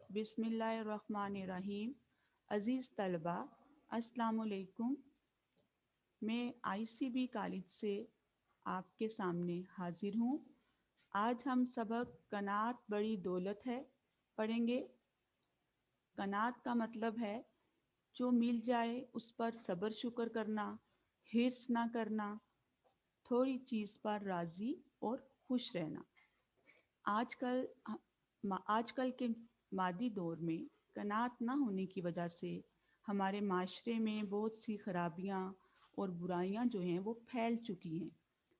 बिस्मिल्लाहिर्रहमानिर्रहीम। अज़ीज़ तलबा, अस्सलाम वालेकुम। मैं आईसीबी कॉलेज से आपके सामने हाजिर हूँ। आज हम सबक कनात बड़ी दौलत है पढ़ेंगे। कनात का मतलब है जो मिल जाए उस पर सब्र शुक्र करना, हिर्स ना करना, थोड़ी चीज़ पर राज़ी और खुश रहना। आजकल आजकल के मादी दौर में कनात ना होने की वजह से हमारे माशरे में बहुत सी खराबियाँ और बुराइयाँ जो हैं वो फैल चुकी हैं।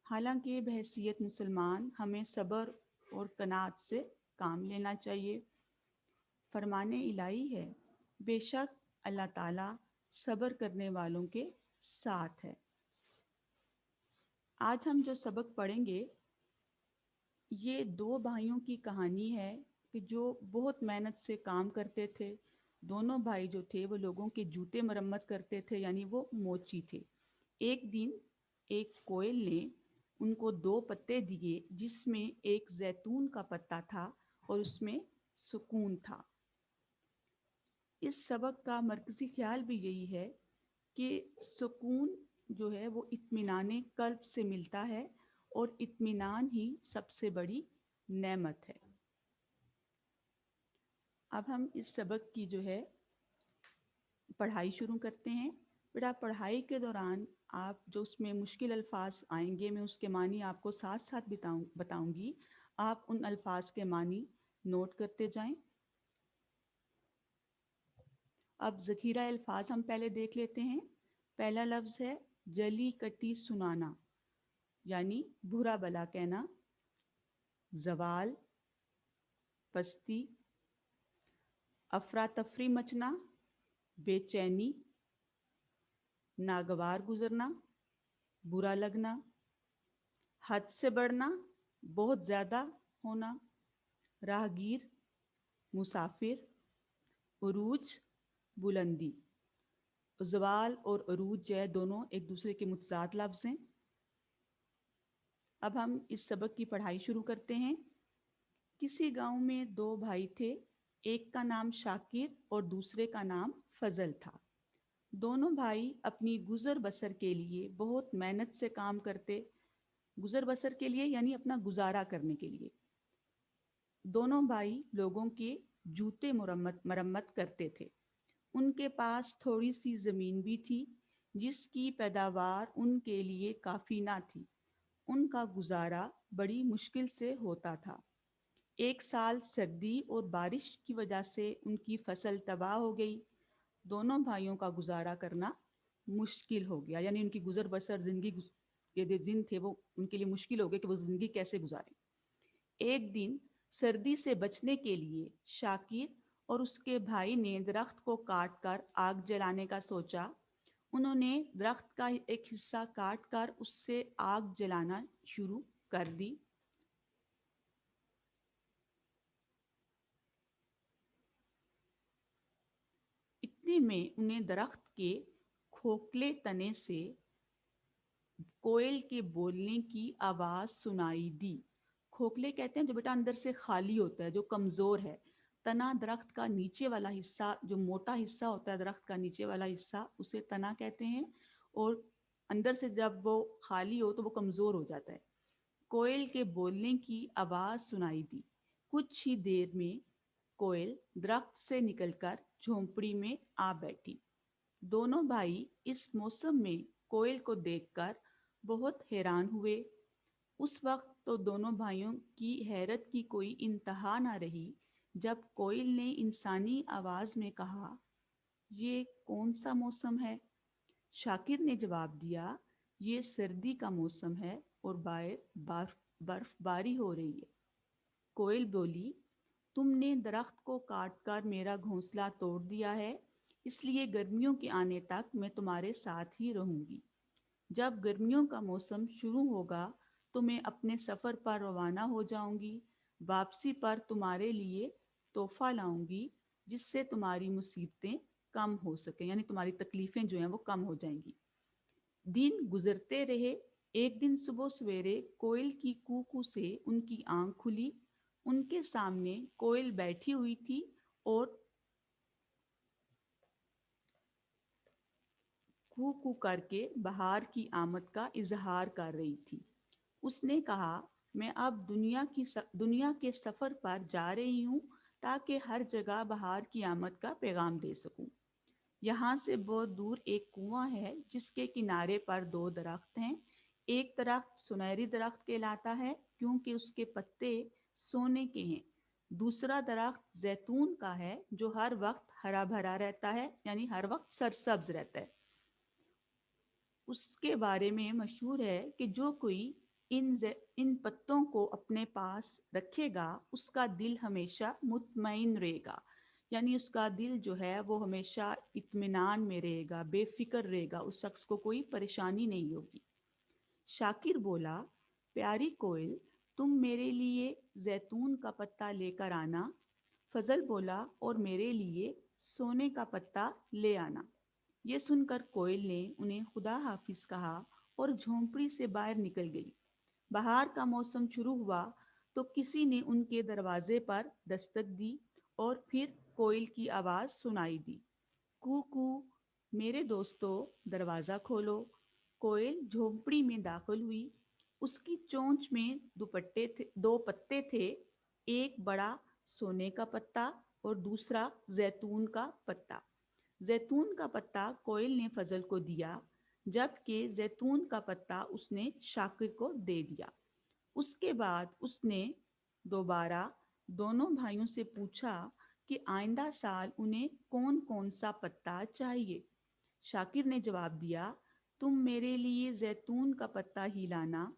हालांकि बहैसियत मुसलमान हमें सब्र और कनात से काम लेना चाहिए। फरमाने इलाही है, बेशक अल्लाह ताला सब्र करने वालों के साथ है। आज हम जो सबक पढ़ेंगे ये दो भाइयों की कहानी है कि जो बहुत मेहनत से काम करते थे। दोनों भाई जो थे वो लोगों के जूते मरम्मत करते थे, यानी वो मोची थे। एक दिन एक कोयल ने उनको दो पत्ते दिए जिसमें एक जैतून का पत्ता था और उसमें सुकून था। इस सबक का मरकज़ी ख्याल भी यही है कि सुकून जो है वो इत्मीनान कल्ब से मिलता है और इत्मीनान ही सबसे बड़ी नेमत है। अब हम इस सबक की जो है पढ़ाई शुरू करते हैं। बेटा, पढ़ाई के दौरान आप जो उसमें मुश्किल अल्फाज आएंगे मैं उसके मानी आपको साथ साथ बताऊंगी। आप उन अल्फाज के मानी नोट करते जाएं। अब ज़ख़ीरा अल्फाज हम पहले देख लेते हैं। पहला लफ्ज़ है जली कटी सुनाना, यानी बुरा भला कहना, जवाल, पस्ती, अफरा तफरी मचना, बेचैनी, नागवार गुजरना, बुरा लगना, हद से बढ़ना, बहुत ज़्यादा होना, राहगीर, मुसाफिर, उरूज, बुलंदी। ज़वाल और उरूज जो है दोनों एक दूसरे के मुतज़ाद लफ्ज़ हैं। अब हम इस सबक की पढ़ाई शुरू करते हैं। किसी गांव में दो भाई थे। एक का नाम शाकिर और दूसरे का नाम फजल था। दोनों भाई अपनी गुजर बसर के लिए बहुत मेहनत से काम करते। गुजर बसर के लिए यानी अपना गुजारा करने के लिए दोनों भाई लोगों के जूते मरम्मत करते थे। उनके पास थोड़ी सी ज़मीन भी थी जिसकी पैदावार उनके लिए काफ़ी ना थी। उनका गुजारा बड़ी मुश्किल से होता था। एक साल सर्दी और बारिश की वजह से उनकी फसल तबाह हो गई। दोनों भाइयों का गुजारा करना मुश्किल हो गया, यानी उनकी गुजर बसर जिंदगी के जो दिन थे वो उनके लिए मुश्किल हो गए कि वो ज़िंदगी कैसे गुजारें। एक दिन सर्दी से बचने के लिए शाकिर और उसके भाई ने दरख्त को काट कर आग जलाने का सोचा। उन्होंने दरख्त का एक हिस्सा काट कर उससे आग जलाना शुरू कर दी। इतने में उन्हें दरख्त के खोखले तने से कोयल के बोलने की आवाज़ सुनाई दी। खोखले कहते हैं जो बेटा अंदर से खाली होता है, जो कमज़ोर है। तना दरख्त का नीचे वाला हिस्सा, जो मोटा हिस्सा होता है दरख्त का नीचे वाला हिस्सा, उसे तना कहते हैं। और अंदर से जब वो खाली हो तो वो कमज़ोर हो जाता है। कोयल के बोलने की आवाज़ सुनाई दी। कुछ ही देर में कोयल दरख्त से निकलकर झोंपड़ी में आ बैठी। दोनों भाई इस मौसम में कोयल को देखकर बहुत हैरान हुए। उस वक्त तो दोनों भाइयों की हैरत की कोई इंतहा न रही जब कोयल ने इंसानी आवाज़ में कहा, ये कौन सा मौसम है? शाकिर ने जवाब दिया, ये सर्दी का मौसम है और बाहर बर्फबारी हो रही है। कोयल बोली, तुमने दरख्त को काटकर मेरा घोंसला तोड़ दिया है, इसलिए गर्मियों के आने तक मैं तुम्हारे साथ ही रहूंगी। जब गर्मियों का मौसम शुरू होगा तो मैं अपने सफ़र पर रवाना हो जाऊंगी। वापसी पर तुम्हारे लिए तोहफा लाऊंगी जिससे तुम्हारी मुसीबतें कम हो सकें, यानी तुम्हारी तकलीफ़ें जो हैं वो कम हो जाएंगी। दिन गुजरते रहे। एक दिन सुबह सवेरे कोयल की कू कू से उनकी आंख खुली। उनके सामने कोयल बैठी हुई थी और कू कू करके बाहर की आमद का इजहार कर रही थी। उसने कहा, मैं अब दुनिया के सफ़र पर जा रही हूँ ताकि हर जगह बाहर की आमद का पैगाम दे सकूं। यहाँ से बहुत दूर एक कुआं है जिसके किनारे पर दो दरख्त हैं। एक दरख्त सुनहरी दरख्त कहलाता है क्योंकि उसके पत्ते सोने के हैं। दूसरा दरख्त जैतून का है जो हर वक्त हरा भरा रहता है, यानी हर वक्त सरसब्ज रहता है। उसके बारे में मशहूर है कि जो कोई इन पत्तों को अपने पास रखेगा उसका दिल हमेशा मुतमईन रहेगा, यानी उसका दिल जो है वो हमेशा इत्मीनान में रहेगा, बेफिक्र रहेगा, उस शख्स को कोई परेशानी नहीं होगी। शाकिर बोला, प्यारी कोयल, तुम मेरे लिए जैतून का पत्ता लेकर आना। फजल बोला, और मेरे लिए सोने का पत्ता ले आना। ये सुनकर कोयल ने उन्हें खुदा हाफिज कहा और झोंपड़ी से बाहर निकल गई। बाहर का मौसम शुरू हुआ तो किसी ने उनके दरवाजे पर दस्तक दी और फिर कोयल की आवाज़ सुनाई दी, कू कू, मेरे दोस्तों दरवाज़ा खोलो। कोयल झोंपड़ी में दाखिल हुई। उसकी चोंच में दो पत्ते थे, एक बड़ा सोने का पत्ता और दूसरा जैतून का पत्ता। जैतून का पत्ता कोयल ने फजल को दिया, जबकि जैतून का पत्ता उसने शाकिर को दे दिया। उसके बाद उसने दोबारा दोनों भाइयों से पूछा कि आइंदा साल उन्हें कौन कौन सा पत्ता चाहिए। शाकिर ने जवाब दिया, तुम मेरे लिए जैतून का पत्ता ही लाना।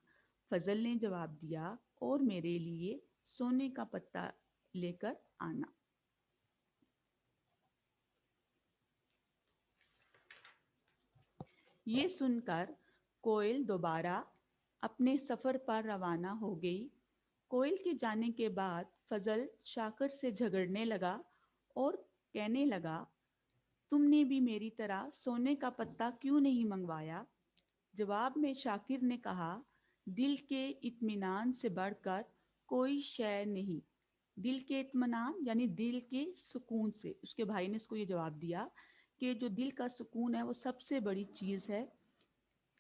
फजल ने जवाब दिया, और मेरे लिए सोने का पत्ता लेकर आना। ये सुनकर कोयल दोबारा अपने सफ़र पर रवाना हो गई। कोयल के जाने के बाद फजल शाकिर से झगड़ने लगा और कहने लगा, तुमने भी मेरी तरह सोने का पत्ता क्यों नहीं मंगवाया? जवाब में शाकिर ने कहा, दिल के इत्मीनान से बढ़कर कोई शय नहीं। दिल के इत्मीनान यानी दिल के सुकून से। उसके भाई ने उसको ये जवाब दिया कि जो दिल का सुकून है वो सबसे बड़ी चीज़ है।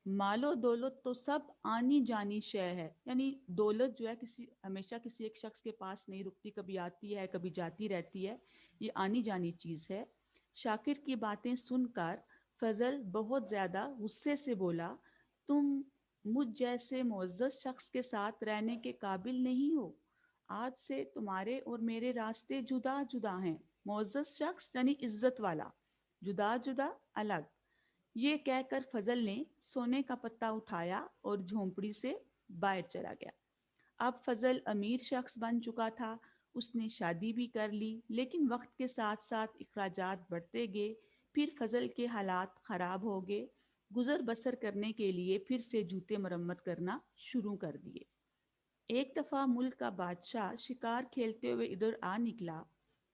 मालो दौलत तो सब आनी जानी शय है, यानी दौलत जो है किसी हमेशा किसी एक शख्स के पास नहीं रुकती, कभी आती है कभी जाती रहती है, ये आनी जानी चीज़ है। शाकिर की बातें सुनकर फजल बहुत ज़्यादा गुस्से से बोला, तुम मुझ जैसे मुअज़्ज़ज़ शख्स के साथ रहने के काबिल नहीं हो। आज से तुम्हारे और मेरे रास्ते जुदा जुदा हैं। मुअज़्ज़ज़ शख्स यानी इज्जत वाला, जुदा जुदा अलग। ये कहकर फजल ने सोने का पत्ता उठाया और झोंपड़ी से बाहर चला गया। अब फजल अमीर शख्स बन चुका था। उसने शादी भी कर ली, लेकिन वक्त के साथ साथ अखराजात बढ़ते गए। फिर फजल के हालात ख़राब हो गए। गुजर बसर करने के लिए फिर से जूते मरम्मत करना शुरू कर दिए। एक दफ़ा मुल्क का बादशाह शिकार खेलते हुए इधर आ निकला।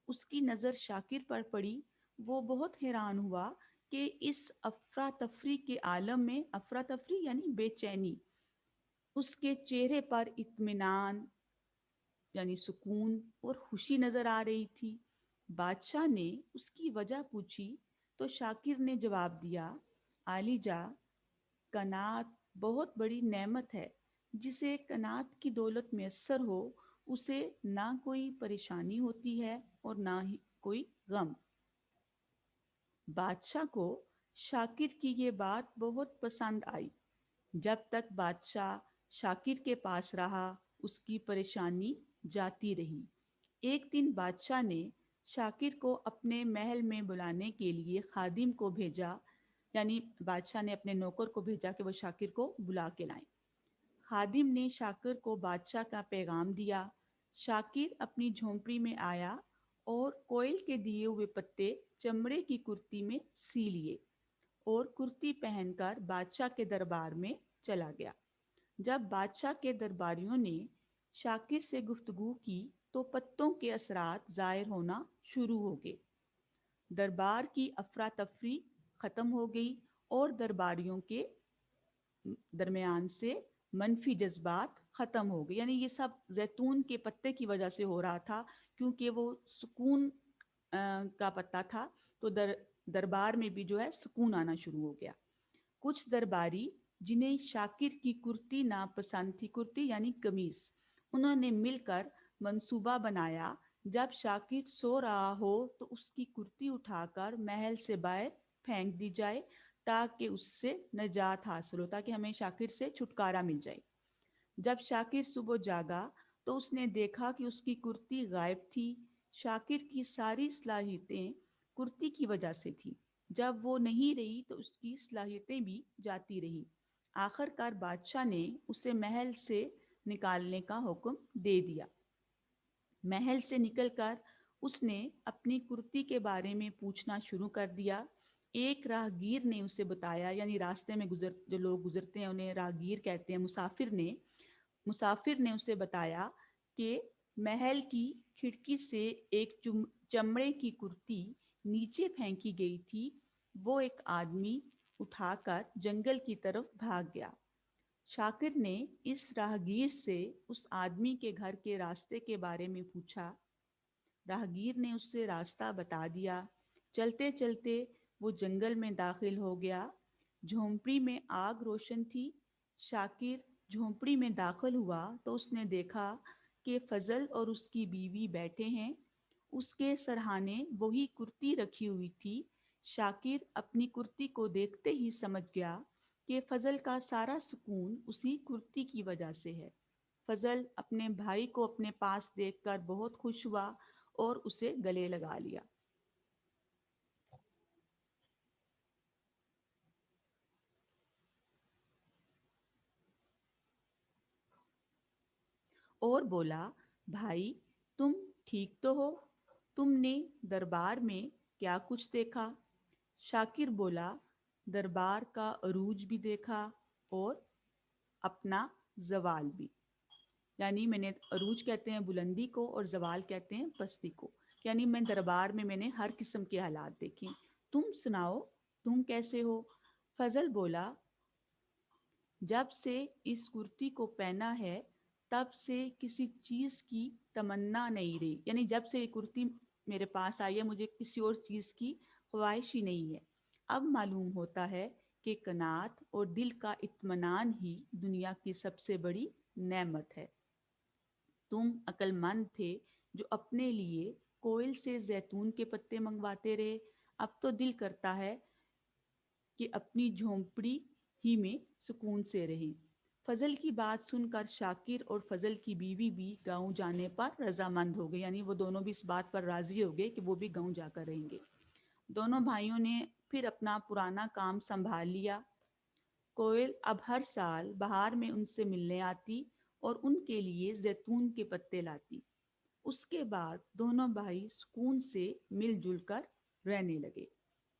उसकी नज़र शाकिर पर पड़ी। वो बहुत हैरान हुआ कि इस अफरा तफरी के आलम में, अफरा तफरी यानी बेचैनी, उसके चेहरे पर इत्मीनान यानी सुकून और खुशी नज़र आ रही थी। बादशाह ने उसकी वजह पूछी तो शाकिर ने जवाब दिया, आलीजा, कनात बहुत बड़ी नेमत है। जिसे कनात की दौलत मैसर हो उसे ना कोई परेशानी होती है और ना ही कोई गम। बादशाह को शाकिर की ये बात बहुत पसंद आई। जब तक बादशाह शाकिर के पास रहा उसकी परेशानी जाती रही। एक दिन बादशाह ने शाकिर को अपने महल में बुलाने के लिए खादिम को भेजा, यानी बादशाह ने अपने नौकर को भेजा कि वो शाकिर को बुला के लाएं। खादिम ने शाकिर को बादशाह का पैगाम दिया। शाकिर अपनी झोंपड़ी में आया और कोयल के दिए हुए पत्ते चमड़े की कुर्ती में सी लिए और कुर्ती पहनकर बादशाह के दरबार में चला गया। जब बादशाह के दरबारियों ने शाकिर से गुफ्तगू की तो पत्तों के असरात ज़ाहिर होना शुरू हो गए। दरबार की अफरा तफरी ख़त्म हो गई और दरबारियों के दरमियान से मनफी जज्बात ख़त्म हो गए। यानी ये सब जैतून के पत्ते की वजह से हो रहा था, क्योंकि वो सुकून का पता था, तो दरबार में भी जो है सुकून आना शुरू हो गया। कुछ दरबारी जिन्हें शाकिर की कुर्ती नापसंद थी, कुर्ती यानी कमीज, उन्होंने मिलकर मंसूबा बनाया, जब शाकिर सो रहा हो तो उसकी कुर्ती उठाकर महल से बाहर फेंक दी जाए, ताकि उससे नजात हासिल हो, ताकि हमें शाकिर से छुटकारा मिल जाए। जब शाकिर सुबह जागा तो उसने देखा कि उसकी कुर्ती गायब थी। शाकिर की सारी सलाहियतें कुर्ती की वजह से थी। जब वो नहीं रही तो उसकी सलाहियतें भी जाती रही। आखिरकार बादशाह ने उसे महल से निकालने का हुक्म दे दिया। महल से निकलकर उसने अपनी कुर्ती के बारे में पूछना शुरू कर दिया। एक राहगीर ने उसे बताया, यानी रास्ते में जो लोग गुजरते हैं उन्हें राहगीर कहते हैं, मुसाफिर ने उसे बताया कि महल की खिड़की से एक चमड़े की कुर्ती नीचे फेंकी गई थी। वो एक आदमी उठाकर जंगल की तरफ भाग गया। शाकिर ने इस राहगीर से उस आदमी के घर के रास्ते के बारे में पूछा। राहगीर ने उससे रास्ता बता दिया। चलते चलते वो जंगल में दाखिल हो गया। झोंपड़ी में आग रोशन थी। शाकिर झोंपड़ी में दाखिल हुआ तो उसने देखा कि फजल और उसकी बीवी बैठे हैं। उसके सरहाने वही कुर्ती रखी हुई थी। शाकिर अपनी कुर्ती को देखते ही समझ गया कि फजल का सारा सुकून उसी कुर्ती की वजह से है। फजल अपने भाई को अपने पास देखकर बहुत खुश हुआ और उसे गले लगा लिया और बोला, भाई, तुम ठीक तो हो? तुमने दरबार में क्या कुछ देखा? शाकिर बोला, दरबार का अरूज भी देखा और अपना जवाल भी। यानी मैंने, अरूज कहते हैं बुलंदी को और जवाल कहते हैं पस्ती को। यानी मैं दरबार में मैंने हर किस्म के हालात देखे। तुम सुनाओ, तुम कैसे हो? फजल बोला, जब से इस कुर्ती को पहना है तब से किसी चीज़ की तमन्ना नहीं रही। यानी जब से ये कुर्ती मेरे पास आई है मुझे किसी और चीज़ की ख्वाहिश ही नहीं है। अब मालूम होता है कि कनात और दिल का इत्मीनान ही दुनिया की सबसे बड़ी नेमत है। तुम अक्लमंद थे जो अपने लिए कोयल से जैतून के पत्ते मंगवाते रहे। अब तो दिल करता है कि अपनी झोंपड़ी ही में सुकून से रहें। फजल की बात सुनकर शाकिर और फजल की बीवी भी गांव जाने पर रजामंद हो गए। यानी वो दोनों भी इस बात पर राजी हो गए कि वो भी गांव जाकर रहेंगे। दोनों भाइयों ने फिर अपना पुराना काम संभाल लिया। कोयल अब हर साल बहार में उनसे मिलने आती और उनके लिए जैतून के पत्ते लाती। उसके बाद दोनों भाई सुकून से मिलजुल कर रहने लगे,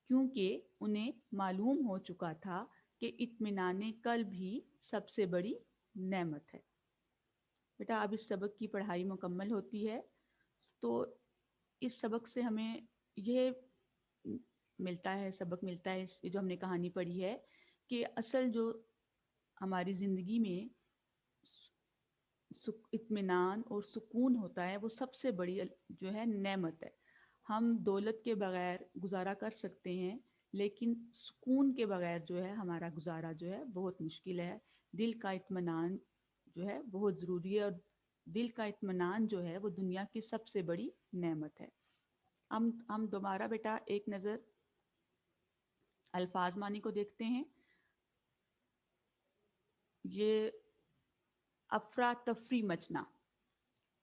क्योंकि उन्हें मालूम हो चुका था कि इत्मीनान कल्ब ही सबसे बड़ी नेमत है। बेटा, अब इस सबक की पढ़ाई मुकम्मल होती है। तो इस सबक से हमें यह मिलता है, सबक मिलता है, इस जो हमने कहानी पढ़ी है, कि असल जो हमारी ज़िंदगी में इत्मीनान और सुकून होता है वो सबसे बड़ी जो है नेमत है। हम दौलत के बगैर गुजारा कर सकते हैं, लेकिन सुकून के बगैर जो है हमारा गुजारा जो है बहुत मुश्किल है। दिल का इत्मीनान जो है बहुत ज़रूरी है, और दिल का इत्मीनान जो है वो दुनिया की सबसे बड़ी नेमत है। हम दोबारा बेटा एक नज़र अल्फाज मानी को देखते हैं। ये अफरा तफरी मचना,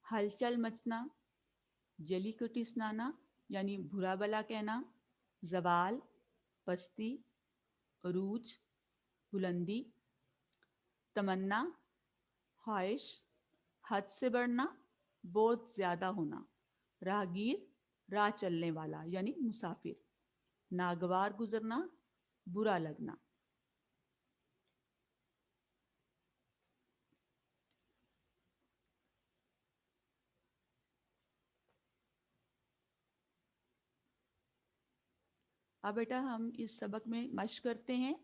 हलचल मचना, जली कटी सुनाना यानी बुरा भला कहना, जवाल, पस्ती, अरूज, बुलंदी, तमन्ना, ख्वाहिश, हद से बढ़ना, बहुत ज़्यादा होना, राहगीर, राह चलने वाला यानी मुसाफिर, नागवार गुजरना, बुरा लगना। अब बेटा हम इस सबक में मश्क करते हैं।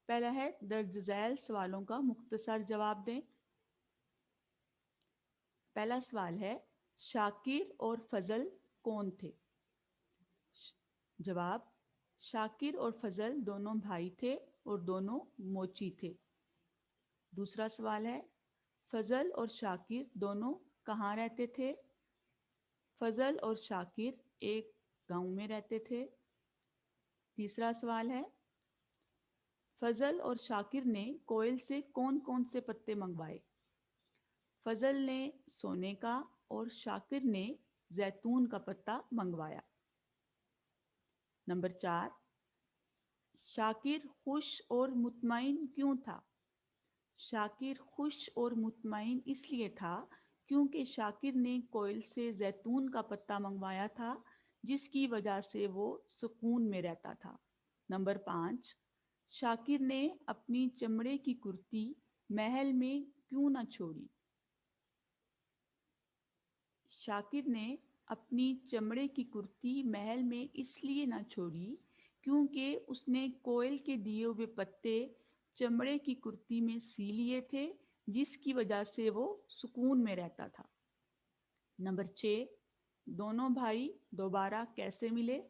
पहला है, दर्ज झैल सवालों का मुख्तसर जवाब दें। पहला सवाल है, शाकिर और फजल कौन थे? जवाब, शाकिर और फजल दोनों भाई थे और दोनों मोची थे। दूसरा सवाल है, फजल और शाकिर दोनों कहाँ रहते थे? फजल और शाकिर एक गांव में रहते थे। तीसरा सवाल है, फजल और शाकिर ने कोयल से कौन कौन से पत्ते मंगवाए? फजल ने सोने का और शाकिर ने जैतून का पत्ता मंगवाया। नंबर 4, शाकिर खुश और मुतमईन क्यों था? शाकिर खुश और मुतमईन इसलिए था क्योंकि शाकिर ने कोयल से जैतून का पत्ता मंगवाया था, जिसकी वजह से वो सुकून में रहता था। नंबर 5, शाकिर ने अपनी चमड़े की कुर्ती महल में क्यों न छोड़ी? शाकिर ने अपनी चमड़े की कुर्ती महल में इसलिए न छोड़ी क्योंकि उसने कोयल के दिए हुए पत्ते चमड़े की कुर्ती में सी लिए थे, जिसकी वजह से वो सुकून में रहता था। नंबर 6, दोनों भाई दोबारा कैसे मिले?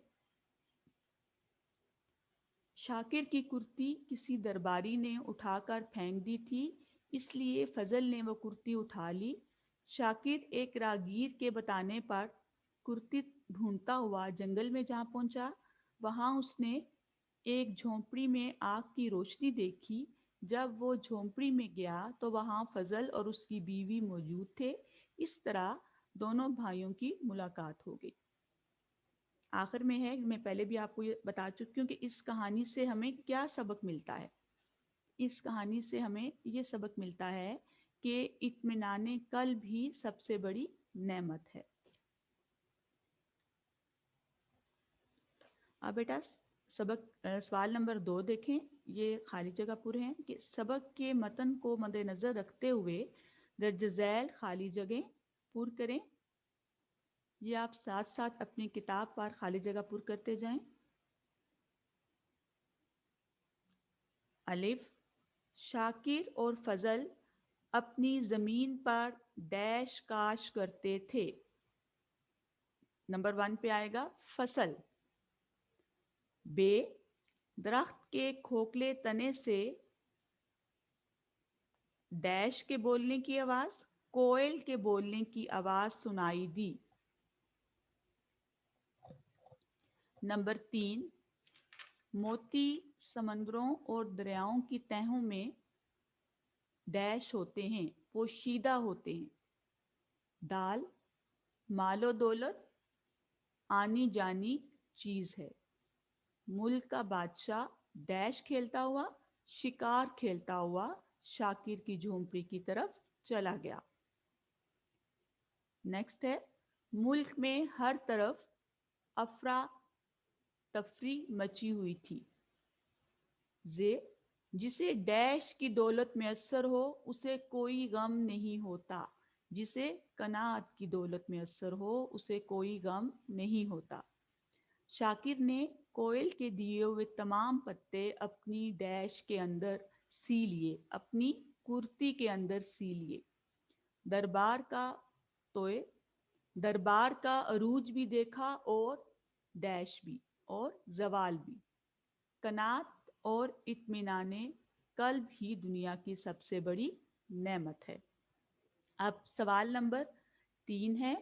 शाकिर की कुर्ती किसी दरबारी ने उठाकर फेंक दी थी, इसलिए फजल ने वो कुर्ती उठा ली। शाकिर एक राहगीर के बताने पर कुर्ती ढूंढता हुआ जंगल में जा पहुंचा। वहां उसने एक झोंपड़ी में आग की रोशनी देखी। जब वो झोंपड़ी में गया तो वहां फजल और उसकी बीवी मौजूद थे। इस तरह दोनों भाइयों की मुलाकात हो गई। आखिर में है, मैं पहले भी आपको ये बता चुकी हूँ कि इस कहानी से हमें क्या सबक मिलता है। इस कहानी से हमें ये सबक मिलता है कि इत्मीनाने कल्ब भी सबसे बड़ी नेमत है। अब बेटा सवाल नंबर 2 देखें। ये खाली जगह पूरे हैं कि सबक के मतन को मद्देनजर रखते हुए दर्ज झैल खाली जगह पूर करें। ये आप साथ साथ अपनी किताब पर खाली जगह पूर करते जाएं। अलिफ, शाकिर और फजल अपनी जमीन पर डैश काश करते थे। नंबर 1 पे आएगा फसल। बे, दरख्त के खोखले तने से डैश के बोलने की आवाज, कोयल के बोलने की आवाज सुनाई दी। नंबर 3, मोती समंदरों और दरियाओं की तहों में डैश होते हैं, पोशीदा होते हैं। दाल, मालो दौलत आनी जानी चीज है। मुल्क का बादशाह डैश खेलता हुआ, शिकार खेलता हुआ शाकिर की झोंपड़ी की तरफ चला गया। नेक्स्ट है, मुल्क में हर तरफ अफरा तफरी मची हुई थी। जे, जिसे डैश की दौलत मैसर हो उसे कोई गम नहीं होता। जिसे कनात की दौलत मैसर हो उसे कोई गम नहीं होता। शाकिर ने कोयल के दिए हुए तमाम पत्ते अपनी डैश के अंदर सी लिए, अपनी कुर्ती के अंदर सी लिए। दरबार का तोए दरबार का अरूज भी देखा और डैश भी और जवाल भी। कनात और इत्मीनाने कल्ब ही दुनिया की सबसे बड़ी नेमत है। अब सवाल नंबर 3 है,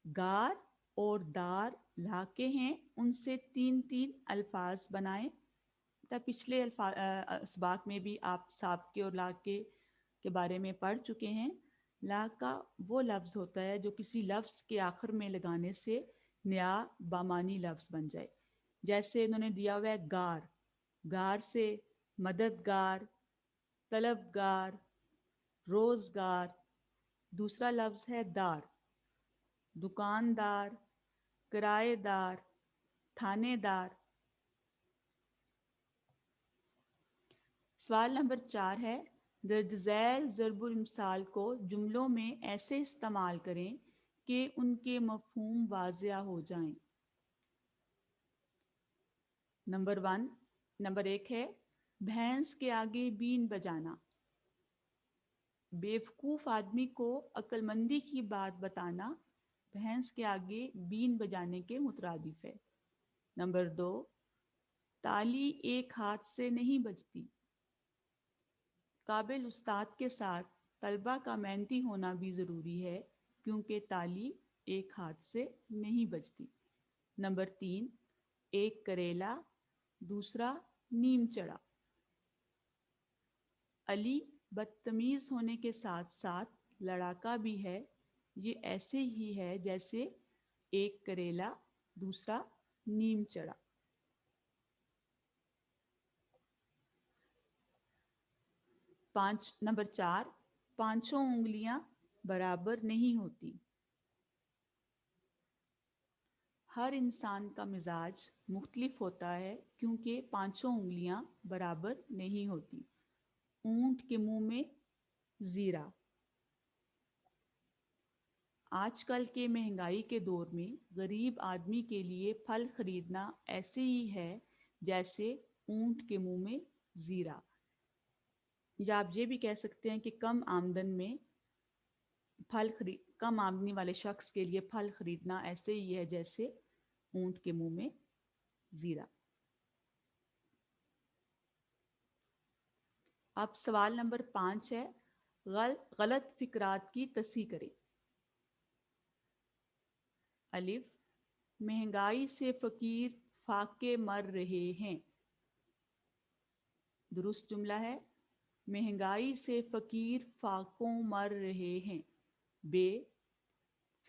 गार और दार लाके हैं, उनसे 3 अल्फाज बनाएं। पिछले असबाक में भी आप साबके और लाके के बारे में पढ़ चुके हैं। लाका वो लफ्ज़ होता है जो किसी लफ्ज़ के आखिर में लगाने से नया बामानी लफ्ज़ बन जाए। जैसे इन्होंने दिया हुआ है गार, गार से मददगार, तलबगार, रोज़गार। दूसरा लफ्ज़ है दार, दुकानदार, किराएदार, थानेदार। सवाल नंबर 4 है, दर्ज झैल ज़रबुल मिसाल को जुमलों में ऐसे इस्तेमाल करें कि उनके मफ़हूम वाज़िया हो जाएं। नंबर 1 है, भैंस के आगे बीन बजाना। बेवकूफ़ आदमी को अक्लमंदी की बात बताना भैंस के आगे बीन बजाने के मुतरादिफ है। नंबर 2, ताली एक हाथ से नहीं बजती। काबिल उस्ताद के साथ तलबा का मेहनती होना भी ज़रूरी है, क्योंकि ताली एक हाथ से नहीं बजती। नंबर 3, एक करेला दूसरा नीम चढ़ा। अली बदतमीज़ होने के साथ साथ लड़ाका भी है। ये ऐसे ही है जैसे एक करेला दूसरा नीम चढ़ा। नंबर 4, पांचों उंगलियां बराबर नहीं होती। हर इंसान का मिजाज मुख्तलिफ होता है, क्योंकि पांचों उंगलियां बराबर नहीं होती। ऊंट के मुंह में जीरा। आजकल के महंगाई के दौर में गरीब आदमी के लिए फल खरीदना ऐसे ही है जैसे ऊंट के मुंह में जीरा। या आप ये भी कह सकते हैं कि कम आमदनी वाले शख्स के लिए फल खरीदना ऐसे ही है जैसे ऊंट के मुंह में जीरा। अब सवाल नंबर 5 है, गलत फिक्रात की तस्हीह करें। अलिफ, महंगाई से फकीर फाके मर रहे हैं। दुरुस्त जुमला है, महंगाई से फकीर फाकों मर रहे हैं। बे,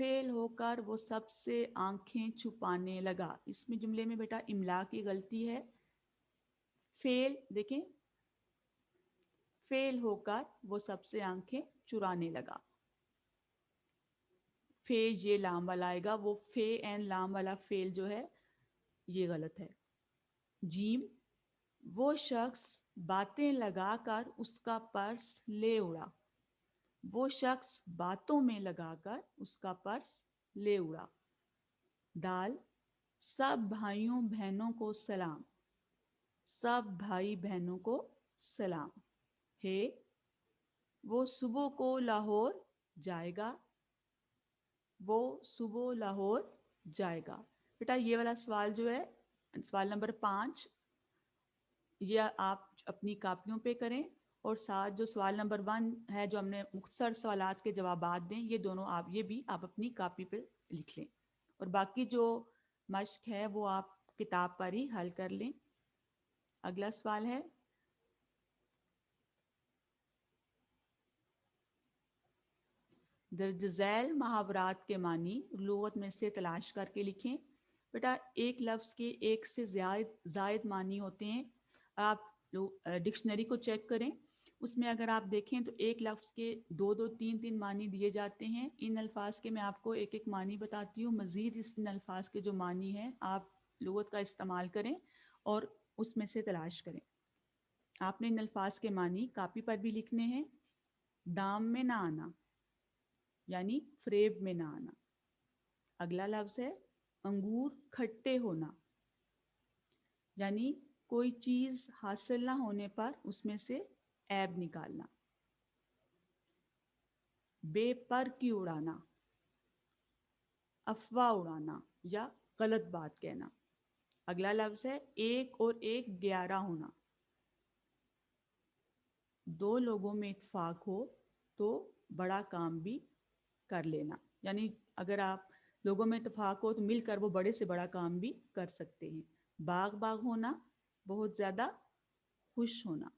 फेल होकर वो सबसे आंखें छुपाने लगा। इसमें जुमले में बेटा इमला की गलती है। फेल देखें, फेल होकर वो सबसे आंखें चुराने लगा। फे ये लाम वाला आएगा, वो फे एन लाम वाला फेल जो है ये गलत है। जीम, वो शख्स बातें लगाकर उसका पर्स ले उड़ा। वो शख्स बातों में लगाकर उसका पर्स ले उड़ा। दाल, सब भाइयों बहनों को सलाम। सब भाई बहनों को सलाम। हे, वो सुबह को लाहौर जाएगा। वो सुबह लाहौर जाएगा। बेटा ये वाला सवाल जो है, सवाल नंबर 5, ये आप अपनी कापियों पे करें, और साथ जो सवाल नंबर 1 है जो हमने मुख्तसर सवालात के जवाबात दें, ये दोनों ये भी आप अपनी कापी पे लिख लें, और बाकी जो मश्क है वो आप किताब पर ही हल कर लें। अगला सवाल है, दर्ज झैल मुहावरात के मानी लुगत में से तलाश करके लिखें। बेटा एक लफ्ज़ के एक से ज़ायद मानी होते हैं। आप डिक्शनरी को चेक करें, उसमें अगर आप देखें तो एक लफ्ज़ के 2-2, 3-3 मानी दिए जाते हैं। इन अल्फाज के मैं आपको एक एक मानी बताती हूँ। मज़ीद इन अल्फाज के जो मानी हैं आप लुगत का इस्तेमाल करें और उसमें से तलाश करें। आपने इन अल्फाज के मानी कापी पर भी लिखने हैं। दाम में ना आना यानी फ्रेब में ना आना। अगला लफ्ज़ है अंगूर खट्टे होना, यानी कोई चीज़ हासिल ना होने पर उसमें से ऐब निकालना। बेपर की उड़ाना, अफवाह उड़ाना या गलत बात कहना। अगला लफ्ज़ है 1 और 1 11 होना। दो लोगों में इत्तेफाक हो तो बड़ा काम भी कर लेना, यानी अगर आप लोगों में इत्तेफाक हो तो मिलकर वो बड़े से बड़ा काम भी कर सकते हैं। बाग बाग होना, बहुत ज़्यादा खुश होना।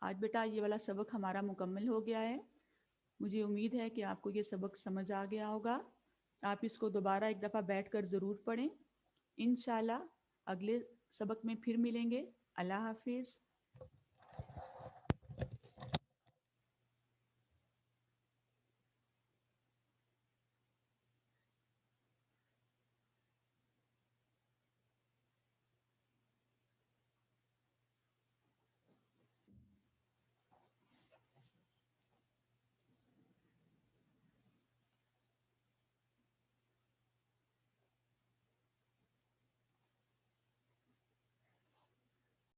आज बेटा ये वाला सबक हमारा मुकम्मल हो गया है। मुझे उम्मीद है कि आपको ये सबक समझ आ गया होगा। आप इसको दोबारा एक दफ़ा बैठकर ज़रूर पढ़ें। इंशाल्लाह अगले सबक में फिर मिलेंगे। अल्लाह हाफिज़।